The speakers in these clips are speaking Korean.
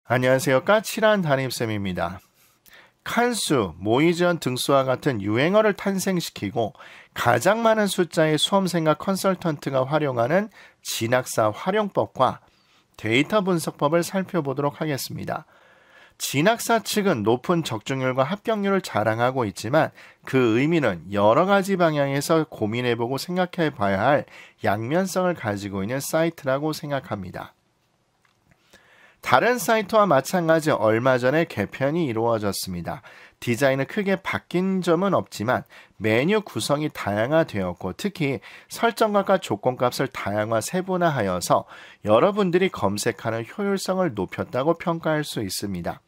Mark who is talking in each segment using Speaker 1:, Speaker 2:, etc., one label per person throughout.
Speaker 1: 안녕하세요. 까칠한 담임쌤입니다. 칸수, 모의전 등수와 같은 유행어를 탄생시키고 가장 많은 숫자의 수험생과 컨설턴트가 활용하는 진학사 활용법과 데이터 분석법을 살펴보도록 하겠습니다. 진학사 측은 높은 적중률과 합격률을 자랑하고 있지만 그 의미는 여러 가지 방향에서 고민해보고 생각해봐야 할 양면성을 가지고 있는 사이트라고 생각합니다. 다른 사이트와 마찬가지 얼마 전에 개편이 이루어졌습니다. 디자인은 크게 바뀐 점은 없지만 메뉴 구성이 다양화되었고 특히 설정값과 조건값을 다양화 세분화하여서 여러분들이 검색하는 효율성을 높였다고 평가할 수 있습니다.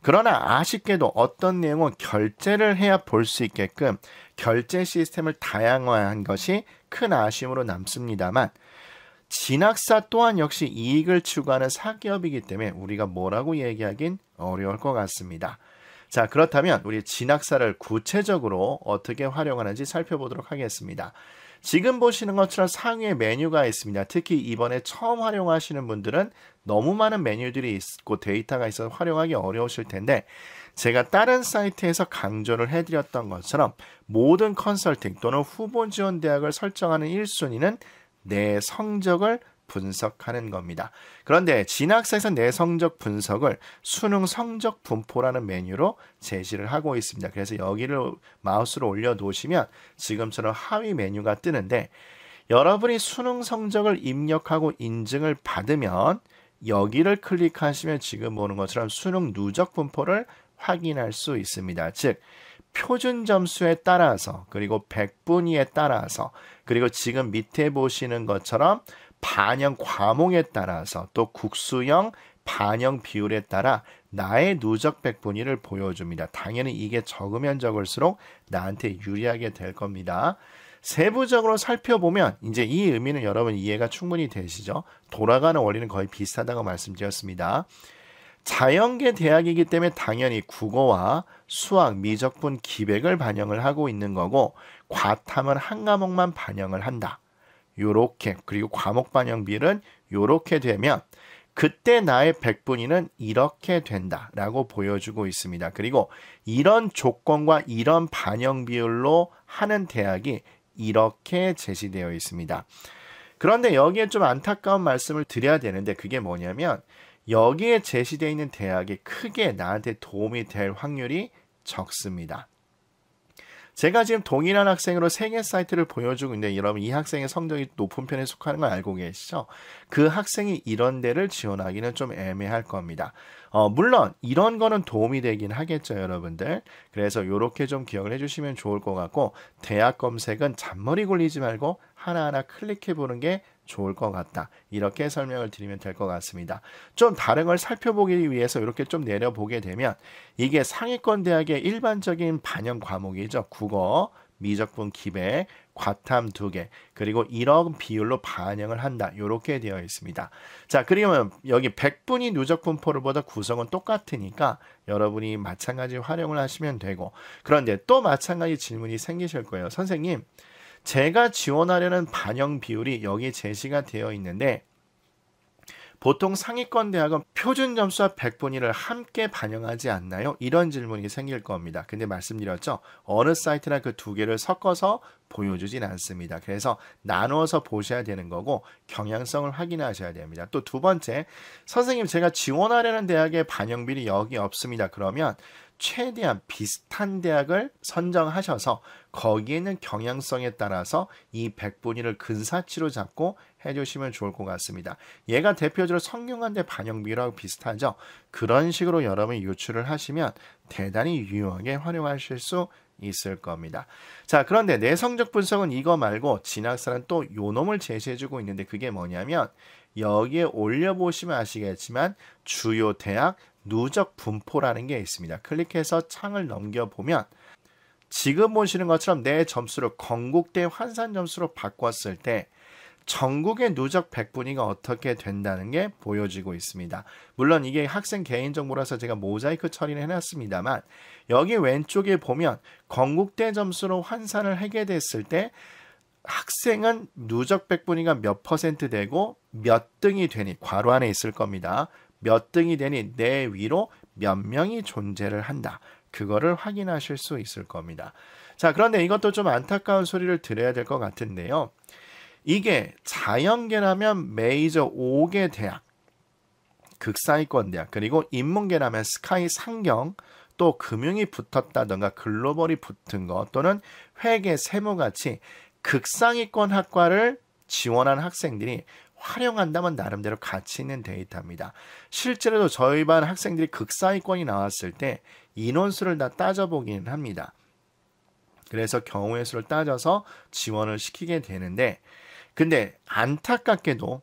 Speaker 1: 그러나 아쉽게도 어떤 내용은 결제를 해야 볼 수 있게끔 결제 시스템을 다양화한 것이 큰 아쉬움으로 남습니다만 진학사 또한 역시 이익을 추구하는 사기업이기 때문에 우리가 뭐라고 얘기하긴 어려울 것 같습니다. 자, 그렇다면 우리 진학사를 구체적으로 어떻게 활용하는지 살펴보도록 하겠습니다. 지금 보시는 것처럼 상위에 메뉴가 있습니다. 특히 이번에 처음 활용하시는 분들은 너무 많은 메뉴들이 있고 데이터가 있어서 활용하기 어려우실 텐데 제가 다른 사이트에서 강조를 해드렸던 것처럼 모든 컨설팅 또는 후보 지원 대학을 설정하는 1순위는 내 성적을 분석하는 겁니다. 그런데 진학사에서 내 성적 분석을 수능 성적 분포라는 메뉴로 제시를 하고 있습니다. 그래서 여기를 마우스로 올려놓으시면 지금처럼 하위 메뉴가 뜨는데 여러분이 수능 성적을 입력하고 인증을 받으면 여기를 클릭하시면 지금 보는 것처럼 수능 누적 분포를 확인할 수 있습니다. 즉 표준 점수에 따라서 그리고 백분위에 따라서 그리고 지금 밑에 보시는 것처럼 반영 과목에 따라서 또 국수형 반영 비율에 따라 나의 누적 백분위를 보여줍니다. 당연히 이게 적으면 적을수록 나한테 유리하게 될 겁니다. 세부적으로 살펴보면 이제 이 의미는 여러분 이해가 충분히 되시죠? 돌아가는 원리는 거의 비슷하다고 말씀드렸습니다. 자연계 대학이기 때문에 당연히 국어와 수학, 미적분, 기백을 반영을 하고 있는 거고 과탐은 한 과목만 반영을 한다. 요렇게 그리고 과목 반영 비율은 요렇게 되면 그때 나의 백분위는 이렇게 된다라고 보여주고 있습니다. 그리고 이런 조건과 이런 반영 비율로 하는 대학이 이렇게 제시되어 있습니다. 그런데 여기에 좀 안타까운 말씀을 드려야 되는데 그게 뭐냐면 여기에 제시되어 있는 대학이 크게 나한테 도움이 될 확률이 적습니다. 제가 지금 동일한 학생으로 3개 사이트를 보여주고 있는데 여러분 이 학생의 성적이 높은 편에 속하는 걸 알고 계시죠? 그 학생이 이런 데를 지원하기는 좀 애매할 겁니다. 물론 이런 거는 도움이 되긴 하겠죠, 여러분들. 그래서 이렇게 좀 기억을 해주시면 좋을 것 같고 대학 검색은 잔머리 굴리지 말고 하나하나 클릭해 보는 게 좋을 것 같다. 이렇게 설명을 드리면 될 것 같습니다. 좀 다른 걸 살펴보기 위해서 이렇게 좀 내려보게 되면 이게 상위권 대학의 일반적인 반영 과목이죠. 국어, 미적분, 기백, 과탐 2개 그리고 이런 비율로 반영을 한다. 이렇게 되어 있습니다. 자, 그러면 여기 백분위 누적 분포를보다 구성은 똑같으니까 여러분이 마찬가지 활용을 하시면 되고 그런데 또 마찬가지 질문이 생기실 거예요. 선생님, 제가 지원하려는 반영 비율이 여기 제시가 되어 있는데 보통 상위권 대학은 표준 점수와 백분위를 함께 반영하지 않나요? 이런 질문이 생길 겁니다. 근데 말씀드렸죠. 어느 사이트나 그 두 개를 섞어서 보여주진 않습니다. 그래서 나누어서 보셔야 되는 거고 경향성을 확인하셔야 됩니다. 또 두 번째, 선생님 제가 지원하려는 대학의 반영비율이 여기 없습니다. 그러면 최대한 비슷한 대학을 선정하셔서 거기에 있는 경향성에 따라서 이 백분위를 근사치로 잡고 해주시면 좋을 것 같습니다. 얘가 대표적으로 성균관대 반영비율하고 비슷하죠. 그런 식으로 여러분이 유출을 하시면 대단히 유용하게 활용하실 수 있을 겁니다. 자, 그런데 내 성적 분석은 이거 말고 진학사는 또 요놈을 제시해주고 있는데 그게 뭐냐면 여기에 올려보시면 아시겠지만 주요 대학 누적 분포라는 게 있습니다. 클릭해서 창을 넘겨보면 지금 보시는 것처럼 내 점수를 건국대 환산 점수로 바꿨을 때 전국의 누적 백분위가 어떻게 된다는 게 보여지고 있습니다. 물론 이게 학생 개인정보라서 제가 모자이크 처리를 해놨습니다만 여기 왼쪽에 보면 건국대 점수로 환산을 하게 됐을 때 학생은 누적 백분위가 몇 퍼센트 되고 몇 등이 되니 괄호 안에 있을 겁니다. 몇 등이 되니 내 위로 몇 명이 존재를 한다. 그거를 확인하실 수 있을 겁니다. 자, 그런데 이것도 좀 안타까운 소리를 드려야 될 것 같은데요. 이게 자연계라면 메이저 5개 대학, 극상위권 대학, 그리고 인문계라면 스카이 상경, 또 금융이 붙었다던가 글로벌이 붙은 것, 또는 회계, 세무같이 극상위권 학과를 지원한 학생들이 활용한다면 나름대로 가치 있는 데이터입니다. 실제로도 저희 반 학생들이 극상위권이 나왔을 때 인원수를 다 따져보기는 합니다. 그래서 경우의 수를 따져서 지원을 시키게 되는데, 근데 안타깝게도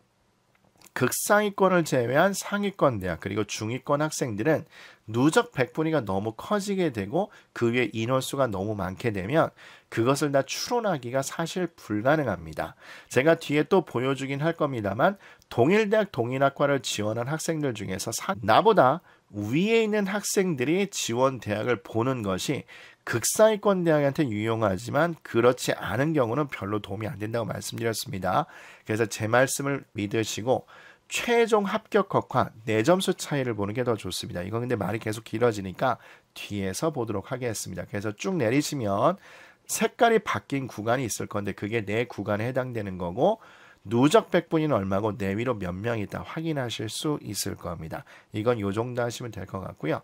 Speaker 1: 극상위권을 제외한 상위권 대학 그리고 중위권 학생들은 누적 백분위가 너무 커지게 되고 그 위에 인원수가 너무 많게 되면 그것을 다 추론하기가 사실 불가능합니다. 제가 뒤에 또 보여주긴 할 겁니다만 동일대학 동일학과를 지원한 학생들 중에서 나보다 위에 있는 학생들이 지원 대학을 보는 것이 극상위권 대학한테 유용하지만 그렇지 않은 경우는 별로 도움이 안 된다고 말씀드렸습니다. 그래서 제 말씀을 믿으시고 최종 합격학과 4점수 차이를 보는 게 더 좋습니다. 이건 근데 말이 계속 길어지니까 뒤에서 보도록 하겠습니다. 그래서 쭉 내리시면 색깔이 바뀐 구간이 있을 건데 그게 내 구간에 해당되는 거고 누적 백분위는 얼마고 내 위로 몇 명이 있다 확인하실 수 있을 겁니다. 이건 요 정도 하시면 될 것 같고요.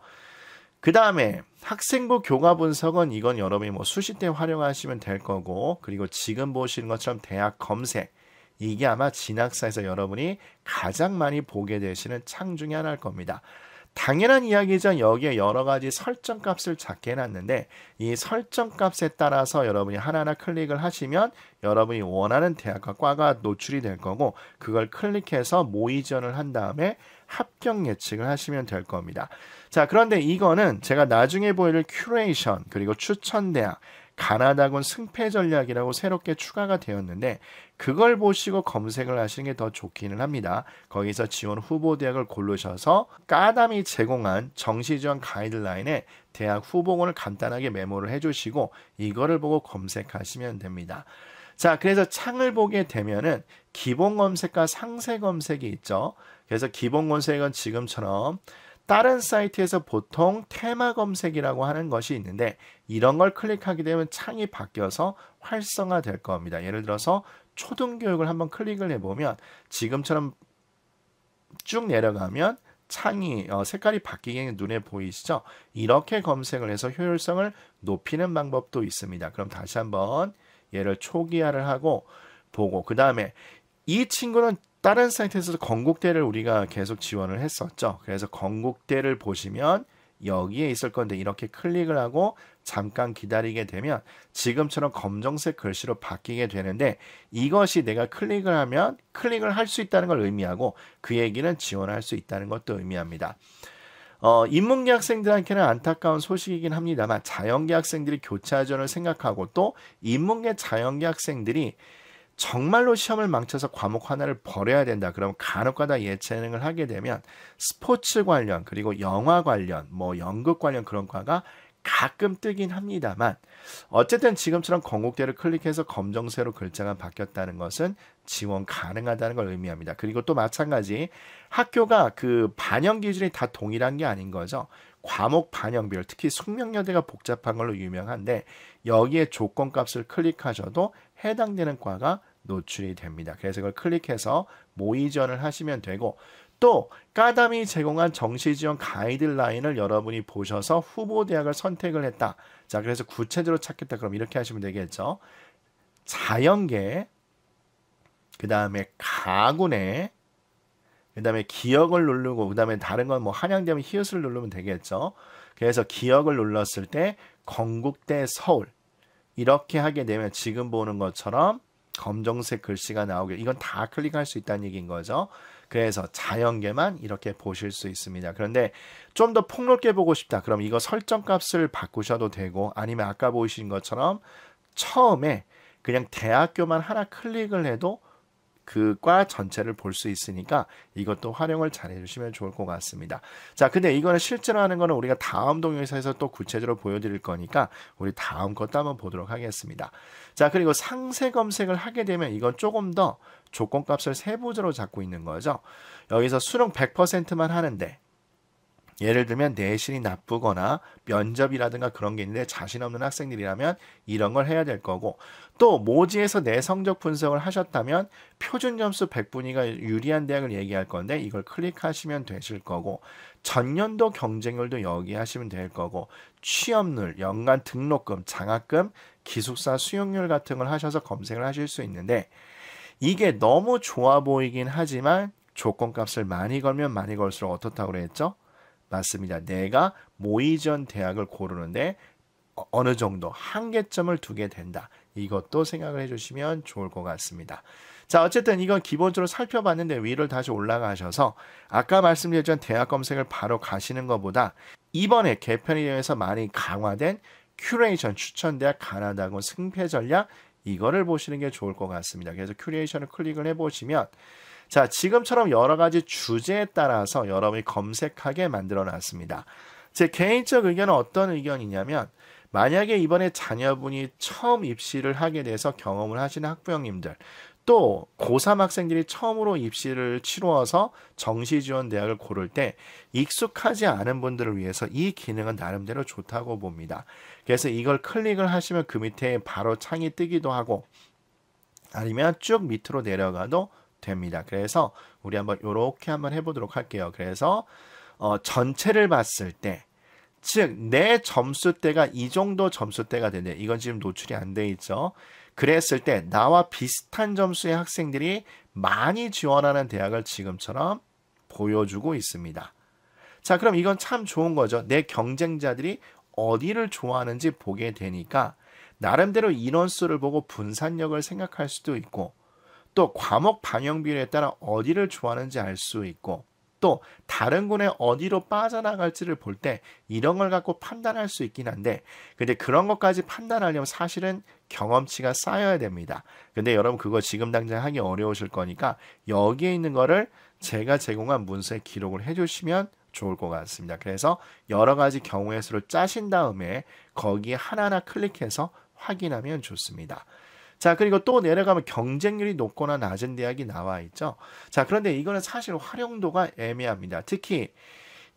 Speaker 1: 그 다음에 학생부 교과 분석은 이건 여러분이 뭐 수시 때 활용하시면 될 거고, 그리고 지금 보시는 것처럼 대학 검색, 이게 아마 진학사에서 여러분이 가장 많이 보게 되시는 창 중에 하나일 겁니다. 당연한 이야기죠. 여기에 여러 가지 설정값을 작게 해놨는데 이 설정값에 따라서 여러분이 하나하나 클릭을 하시면 여러분이 원하는 대학과 과가 노출이 될 거고 그걸 클릭해서 모의 지원을 한 다음에 합격 예측을 하시면 될 겁니다. 자, 그런데 이거는 제가 나중에 보여드릴 큐레이션 그리고 추천대학 가나다군 승패 전략이라고 새롭게 추가가 되었는데 그걸 보시고 검색을 하시는 게 더 좋기는 합니다. 거기서 지원 후보 대학을 고르셔서 까담이 제공한 정시지원 가이드라인에 대학 후보군을 간단하게 메모를 해주시고 이거를 보고 검색하시면 됩니다. 자, 그래서 창을 보게 되면은 기본 검색과 상세 검색이 있죠. 그래서 기본 검색은 지금처럼 다른 사이트에서 보통 테마 검색이라고 하는 것이 있는데 이런 걸 클릭하게 되면 창이 바뀌어서 활성화될 겁니다. 예를 들어서 초등교육을 한번 클릭을 해보면 지금처럼 쭉 내려가면 창이 색깔이 바뀌게 눈에 보이시죠? 이렇게 검색을 해서 효율성을 높이는 방법도 있습니다. 그럼 다시 한번 얘를 초기화를 하고 보고 그 다음에 이 친구는 다른 사이트에서 건국대를 우리가 계속 지원을 했었죠. 그래서 건국대를 보시면 여기에 있을 건데 이렇게 클릭을 하고 잠깐 기다리게 되면 지금처럼 검정색 글씨로 바뀌게 되는데 이것이 내가 클릭을 하면 클릭을 할 수 있다는 걸 의미하고 그 얘기는 지원할 수 있다는 것도 의미합니다. 인문계 학생들한테는 안타까운 소식이긴 합니다만 자연계 학생들이 교차 지원을 생각하고 또 인문계 자연계 학생들이 정말로 시험을 망쳐서 과목 하나를 버려야 된다. 그럼 간혹가다 예체능을 하게 되면 스포츠 관련 그리고 영화 관련 뭐 연극 관련 그런 과가 가끔 뜨긴 합니다만 어쨌든 지금처럼 건국대를 클릭해서 검정색으로 글자가 바뀌었다는 것은 지원 가능하다는 걸 의미합니다. 그리고 또 마찬가지 학교가 그 반영 기준이 다 동일한 게 아닌 거죠. 과목 반영별 특히 숙명여대가 복잡한 걸로 유명한데 여기에 조건값을 클릭하셔도 해당되는 과가 노출이 됩니다. 그래서 이걸 클릭해서 모의 지원을 하시면 되고 또 까담이 제공한 정시지원 가이드라인을 여러분이 보셔서 후보 대학을 선택을 했다. 자, 그래서 구체적으로 찾겠다. 그럼 이렇게 하시면 되겠죠. 자연계, 그 다음에 가군에, 그 다음에 기억을 누르고 그 다음에 다른 건 뭐 한양대면 히읗을 누르면 되겠죠. 그래서 기억을 눌렀을 때 건국대 서울 이렇게 하게 되면 지금 보는 것처럼 검정색 글씨가 나오게 이건 다 클릭할 수 있다는 얘기인 거죠. 그래서 자연계만 이렇게 보실 수 있습니다. 그런데 좀 더 폭넓게 보고 싶다. 그럼 이거 설정값을 바꾸셔도 되고 아니면 아까 보이신 것처럼 처음에 그냥 대학교만 하나 클릭을 해도 그 과 전체를 볼 수 있으니까 이것도 활용을 잘 해주시면 좋을 것 같습니다. 자, 근데 이거는 실제로 하는 거는 우리가 다음 동영상에서 또 구체적으로 보여드릴 거니까 우리 다음 것도 한번 보도록 하겠습니다. 자, 그리고 상세 검색을 하게 되면 이건 조금 더 조건값을 세부적으로 잡고 있는 거죠. 여기서 수능 100%만 하는데 예를 들면 내신이 나쁘거나 면접이라든가 그런 게 있는데 자신 없는 학생들이라면 이런 걸 해야 될 거고, 또 모지에서 내 성적 분석을 하셨다면 표준 점수 100분위가 유리한 대학을 얘기할 건데 이걸 클릭하시면 되실 거고, 전년도 경쟁률도 여기 하시면 될 거고, 취업률, 연간 등록금, 장학금, 기숙사 수용률 같은 걸 하셔서 검색을 하실 수 있는데, 이게 너무 좋아 보이긴 하지만 조건값을 많이 걸면 많이 걸수록 어떻다고 그랬죠? 맞습니다. 내가 모의전 대학을 고르는데 어느 정도 한계점을 두게 된다. 이것도 생각을 해주시면 좋을 것 같습니다. 자, 어쨌든 이건 기본적으로 살펴봤는데 위를 다시 올라가셔서 아까 말씀드렸던 대학 검색을 바로 가시는 것보다 이번에 개편이 되면서 많이 강화된 큐레이션 추천대학 가나다군 승패 전략, 이거를 보시는 게 좋을 것 같습니다. 그래서 큐레이션을 클릭을 해보시면, 자, 지금처럼 여러 가지 주제에 따라서 여러분이 검색하게 만들어 놨습니다. 제 개인적 의견은 어떤 의견이냐면, 만약에 이번에 자녀분이 처음 입시를 하게 돼서 경험을 하시는 학부형님들, 또 고3 학생들이 처음으로 입시를 치루어서 정시지원 대학을 고를 때 익숙하지 않은 분들을 위해서 이 기능은 나름대로 좋다고 봅니다. 그래서 이걸 클릭을 하시면 그 밑에 바로 창이 뜨기도 하고 아니면 쭉 밑으로 내려가도 됩니다. 그래서 우리 한번 이렇게 한번 해보도록 할게요. 그래서 전체를 봤을 때, 즉 내 점수대가 이 정도 점수대가 되네. 이건 지금 노출이 안 돼 있죠. 그랬을 때 나와 비슷한 점수의 학생들이 많이 지원하는 대학을 지금처럼 보여주고 있습니다. 자, 그럼 이건 참 좋은 거죠. 내 경쟁자들이 어디를 좋아하는지 보게 되니까 나름대로 인원수를 보고 분산력을 생각할 수도 있고, 또 과목 반영 비율에 따라 어디를 좋아하는지 알 수 있고, 또 다른 군에 어디로 빠져나갈지를 볼 때 이런 걸 갖고 판단할 수 있긴 한데, 근데 그런 것까지 판단하려면 사실은 경험치가 쌓여야 됩니다. 근데 여러분 그거 지금 당장 하기 어려우실 거니까 여기에 있는 거를 제가 제공한 문서에 기록을 해주시면 좋을 것 같습니다. 그래서 여러 가지 경우의 수를 짜신 다음에 거기에 하나하나 클릭해서 확인하면 좋습니다. 자, 그리고 또 내려가면 경쟁률이 높거나 낮은 대학이 나와 있죠. 자, 그런데 이거는 사실 활용도가 애매합니다. 특히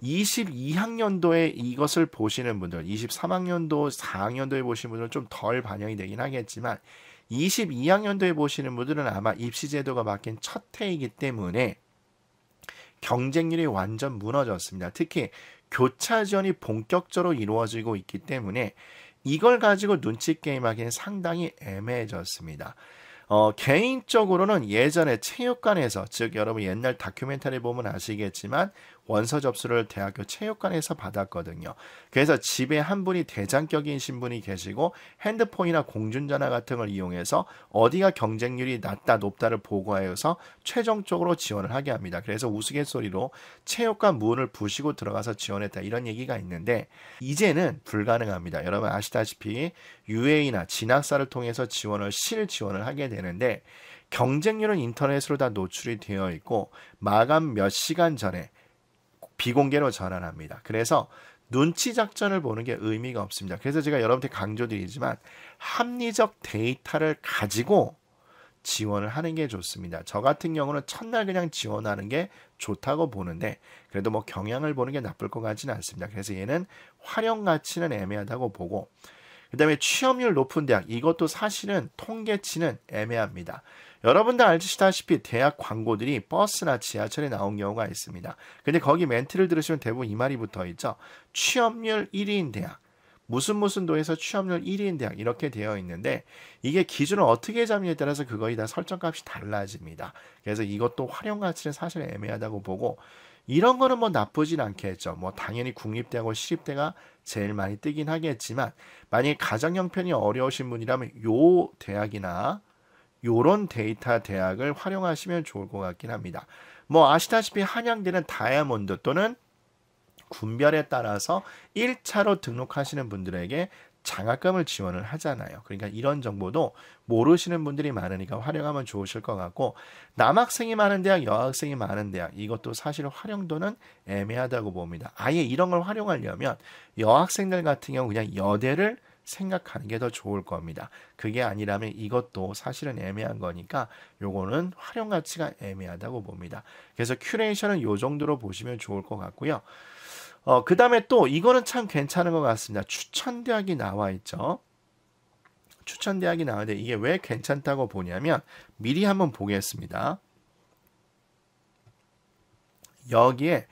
Speaker 1: 22학년도에 이것을 보시는 분들, 23학년도, 4학년도에 보시는 분들은 좀 덜 반영이 되긴 하겠지만 22학년도에 보시는 분들은 아마 입시제도가 바뀐 첫 해이기 때문에 경쟁률이 완전 무너졌습니다. 특히 교차 지원이 본격적으로 이루어지고 있기 때문에 이걸 가지고 눈치 게임하기는 상당히 애매해졌습니다. 개인적으로는 예전에 체육관에서, 즉 여러분 옛날 다큐멘터리 보면 아시겠지만 원서 접수를 대학교 체육관에서 받았거든요. 그래서 집에 한 분이 대장격인 신분이 계시고 핸드폰이나 공중전화 같은 걸 이용해서 어디가 경쟁률이 낮다 높다를 보고하여서 최종적으로 지원을 하게 합니다. 그래서 우스갯소리로 체육관 문을 부시고 들어가서 지원했다, 이런 얘기가 있는데 이제는 불가능합니다. 여러분 아시다시피 UA나 진학사를 통해서 실지원을 하게 되는데 경쟁률은 인터넷으로 다 노출이 되어 있고 마감 몇 시간 전에 비공개로 전환합니다. 그래서 눈치 작전을 보는 게 의미가 없습니다. 그래서 제가 여러분한테 강조드리지만 합리적 데이터를 가지고 지원을 하는 게 좋습니다. 저 같은 경우는 첫날 그냥 지원하는 게 좋다고 보는데 그래도 뭐 경향을 보는 게 나쁠 것 같지는 않습니다. 그래서 얘는 활용 가치는 애매하다고 보고, 그 다음에 취업률 높은 대학, 이것도 사실은 통계치는 애매합니다. 여러분들 아시다시피 대학 광고들이 버스나 지하철에 나온 경우가 있습니다. 근데 거기 멘트를 들으시면 대부분 이 말이 붙어 있죠. 취업률 1위인 대학, 무슨 도에서 취업률 1위인 대학, 이렇게 되어 있는데 이게 기준을 어떻게 잡느냐에 따라서 그거에 다 설정값이 달라집니다. 그래서 이것도 활용 가치는 사실 애매하다고 보고, 이런 거는 뭐 나쁘진 않겠죠. 뭐 당연히 국립대하고 시립대가 제일 많이 뜨긴 하겠지만 만약에 가정 형편이 어려우신 분이라면 요 대학이나 요런 데이터 대학을 활용하시면 좋을 것 같긴 합니다. 뭐 아시다시피 한양대는 다이아몬드 또는 군별에 따라서 1차로 등록하시는 분들에게 장학금을 지원을 하잖아요. 그러니까 이런 정보도 모르시는 분들이 많으니까 활용하면 좋으실 것 같고, 남학생이 많은 대학, 여학생이 많은 대학, 이것도 사실 활용도는 애매하다고 봅니다. 아예 이런 걸 활용하려면 여학생들 같은 경우 그냥 여대를 생각하는 게 더 좋을 겁니다. 그게 아니라면 이것도 사실은 애매한 거니까 요거는 활용 가치가 애매하다고 봅니다. 그래서 큐레이션은 요 정도로 보시면 좋을 것 같고요. 그 다음에 또 이거는 참 괜찮은 것 같습니다. 추천대학이 나와 있죠. 추천대학이 나오는데 이게 왜 괜찮다고 보냐면 미리 한번 보겠습니다. 여기에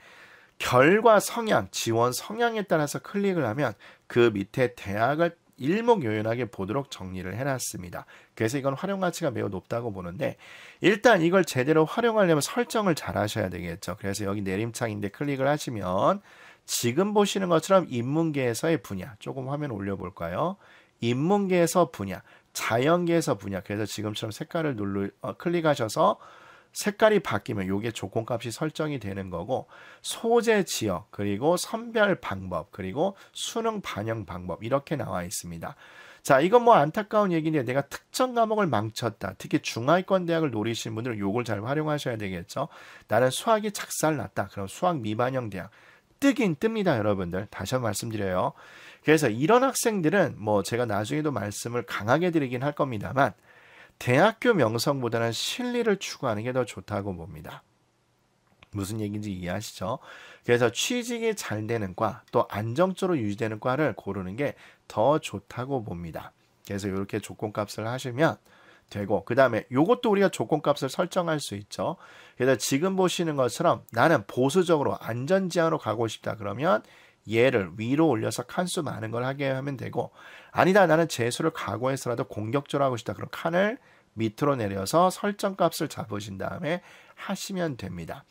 Speaker 1: 결과 성향, 지원 성향에 따라서 클릭을 하면 그 밑에 대학을 일목요연하게 보도록 정리를 해놨습니다. 그래서 이건 활용 가치가 매우 높다고 보는데, 일단 이걸 제대로 활용하려면 설정을 잘 하셔야 되겠죠. 그래서 여기 내림창인데 클릭을 하시면 지금 보시는 것처럼 인문계에서의 분야, 조금 화면 올려볼까요? 인문계에서 분야, 자연계에서 분야, 그래서 지금처럼 색깔을 클릭하셔서 색깔이 바뀌면 이게 조건값이 설정이 되는 거고, 소재 지역, 그리고 선별 방법, 그리고 수능 반영 방법, 이렇게 나와 있습니다. 자, 이건 뭐 안타까운 얘기인데 내가 특정 과목을 망쳤다. 특히 중하위권 대학을 노리시는 분들은 이걸 잘 활용하셔야 되겠죠. 나는 수학이 작살났다. 그럼 수학 미반영 대학. 뜨긴 뜹니다, 여러분들. 다시 한번 말씀드려요. 그래서 이런 학생들은 뭐 제가 나중에도 말씀을 강하게 드리긴 할 겁니다만, 대학교 명성보다는 실리를 추구하는 게 더 좋다고 봅니다. 무슨 얘기인지 이해하시죠? 그래서 취직이 잘 되는 과, 또 안정적으로 유지되는 과를 고르는 게 더 좋다고 봅니다. 그래서 이렇게 조건값을 하시면 되고, 그 다음에 이것도 우리가 조건값을 설정할 수 있죠. 그래서 지금 보시는 것처럼 나는 보수적으로 안전지향으로 가고 싶다 그러면 얘를 위로 올려서 칸수 많은 걸 하게 하면 되고, 아니다 나는 재수를 각오해서라도 공격적으로 하고 싶다 그럼 칸을 밑으로 내려서 설정값을 잡으신 다음에 하시면 됩니다.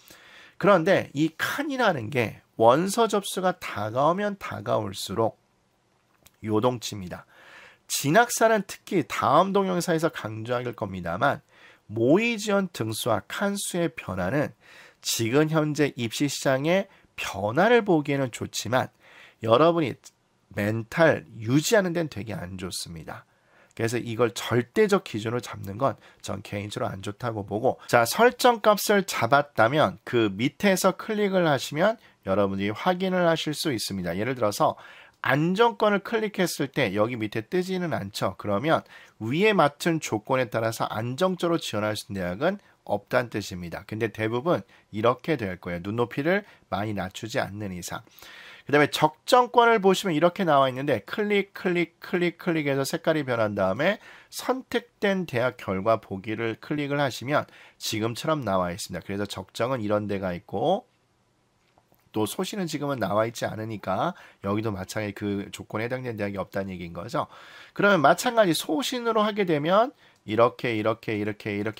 Speaker 1: 그런데 이 칸이라는 게 원서 접수가 다가오면 다가올수록 요동칩니다. 진학사는 특히 다음 동영상에서 강조할 겁니다만, 모의 지원 등수와 칸수의 변화는 지금 현재 입시 시장의 변화를 보기에는 좋지만 여러분이 멘탈 유지하는 데는 되게 안 좋습니다. 그래서 이걸 절대적 기준으로 잡는 건 전 개인적으로 안 좋다고 보고, 자, 설정 값을 잡았다면 그 밑에서 클릭을 하시면 여러분이 확인을 하실 수 있습니다. 예를 들어서 안정권을 클릭했을 때 여기 밑에 뜨지는 않죠. 그러면 위에 맞춘 조건에 따라서 안정적으로 지원할 수 있는 대학은 없다는 뜻입니다. 근데 대부분 이렇게 될 거예요. 눈높이를 많이 낮추지 않는 이상. 그 다음에 적정권을 보시면 이렇게 나와 있는데 클릭해서 색깔이 변한 다음에 선택된 대학 결과 보기를 클릭을 하시면 지금처럼 나와 있습니다. 그래서 적정은 이런 데가 있고, 또 소시는 지금은 나와 있지 않으니까 여기도 마찬가지 그 조건에 해당되는 대학이 없다는 얘기인 거죠. 그러면 마찬가지 소신으로 하게 되면 이렇게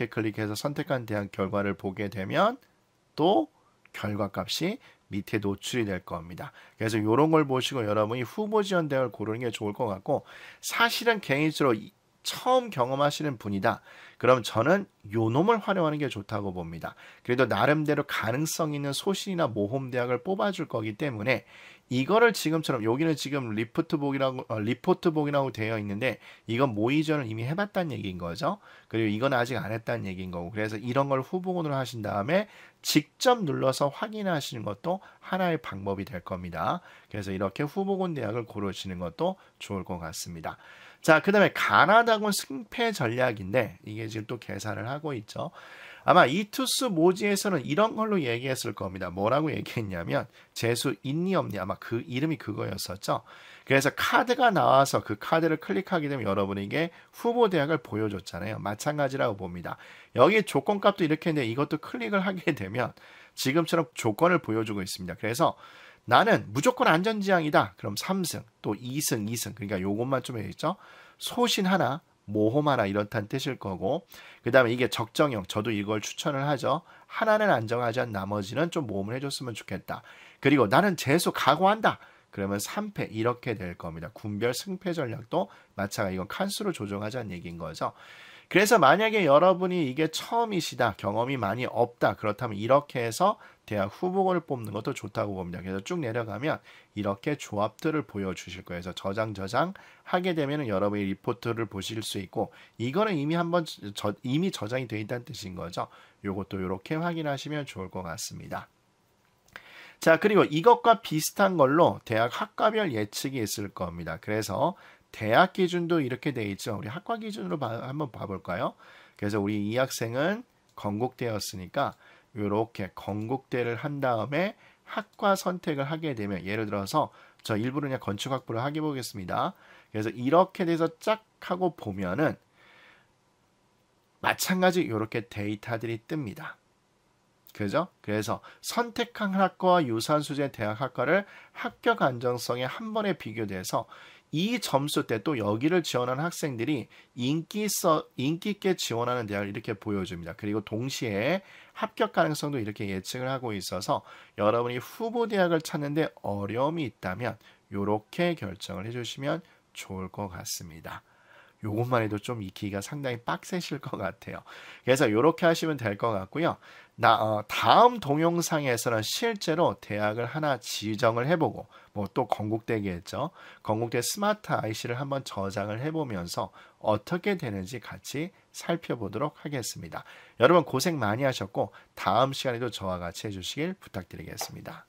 Speaker 1: 클릭해서 선택한 대학 결과를 보게 되면 또 결과값이 밑에 노출이 될 겁니다. 그래서 이런 걸 보시고 여러분이 후보 지원 대학을 고르는 게 좋을 것 같고, 사실은 개인적으로 처음 경험하시는 분이다. 그럼 저는 요 놈을 활용하는 게 좋다고 봅니다. 그래도 나름대로 가능성 있는 소신이나 모험대학을 뽑아줄 거기 때문에 이거를 지금처럼, 여기는 지금 리포트복이라고 되어 있는데 이건 모의전을 이미 해봤다는 얘기인 거죠. 그리고 이건 아직 안 했다는 얘기인 거고, 그래서 이런 걸 후보군으로 하신 다음에 직접 눌러서 확인하시는 것도 하나의 방법이 될 겁니다. 그래서 이렇게 후보군 대학을 고르시는 것도 좋을 것 같습니다. 자, 그 다음에 가나다군 승패 전략인데 이게 지금 또 계산을 하고 있죠. 아마 이투스 모지에서는 이런 걸로 얘기했을 겁니다. 뭐라고 얘기했냐면 재수 있니 없니, 아마 그 이름이 그거였었죠. 그래서 카드가 나와서 그 카드를 클릭하게 되면 여러분에게 후보 대학을 보여줬잖아요. 마찬가지라고 봅니다. 여기 조건값도 이렇게 했는데 이것도 클릭을 하게 되면 지금처럼 조건을 보여주고 있습니다. 그래서 나는 무조건 안전지향이다. 그럼 3승, 또 2승. 그러니까 요것만 좀 해야겠죠. 소신 하나, 모험 하나, 이렇다는 뜻일 거고, 그 다음에 이게 적정형, 저도 이걸 추천을 하죠. 하나는 안정하지 나머지는 좀 모험을 해줬으면 좋겠다. 그리고 나는 재수 각오한다. 그러면 3패 이렇게 될 겁니다. 군별 승패 전략도 마찬가지, 이건 칸수로 조정하자는 얘기인 거죠. 그래서 만약에 여러분이 이게 처음이시다, 경험이 많이 없다, 그렇다면 이렇게 해서 대학 후보를 뽑는 것도 좋다고 봅니다. 그래서 쭉 내려가면 이렇게 조합들을 보여주실 거예요. 그래서 저장 하게 되면 여러분이 리포트를 보실 수 있고, 이거는 이미 이미 저장이 되어 있다는 뜻인 거죠. 요것도 이렇게 확인하시면 좋을 것 같습니다. 자, 그리고 이것과 비슷한 걸로 대학 학과별 예측이 있을 겁니다. 그래서 대학 기준도 이렇게 돼 있죠. 우리 학과 기준으로 한번 봐볼까요? 그래서 우리 이 학생은 건국대였으니까 이렇게 건국대를 한 다음에 학과 선택을 하게 되면, 예를 들어서 저 일부러 그냥 건축학부를 하게 보겠습니다. 그래서 이렇게 돼서 쫙 하고 보면은 마찬가지 이렇게 데이터들이 뜹니다. 그죠? 그래서 선택한 학과와 유사한 수준의 대학 학과를 합격 안정성에 한 번에 비교돼서 이 점수 때 또 여기를 지원하는 학생들이 인기 있게 지원하는 대학을 이렇게 보여줍니다. 그리고 동시에 합격 가능성도 이렇게 예측을 하고 있어서 여러분이 후보 대학을 찾는데 어려움이 있다면 이렇게 결정을 해주시면 좋을 것 같습니다. 요것만 해도 좀 익히기가 상당히 빡세실 것 같아요. 그래서 이렇게 하시면 될 것 같고요. 다음 동영상에서는 실제로 대학을 하나 지정을 해보고, 뭐 또 건국대겠죠. 건국대 스마트 IC를 한번 저장을 해보면서 어떻게 되는지 같이 살펴보도록 하겠습니다. 여러분 고생 많이 하셨고, 다음 시간에도 저와 같이 해주시길 부탁드리겠습니다.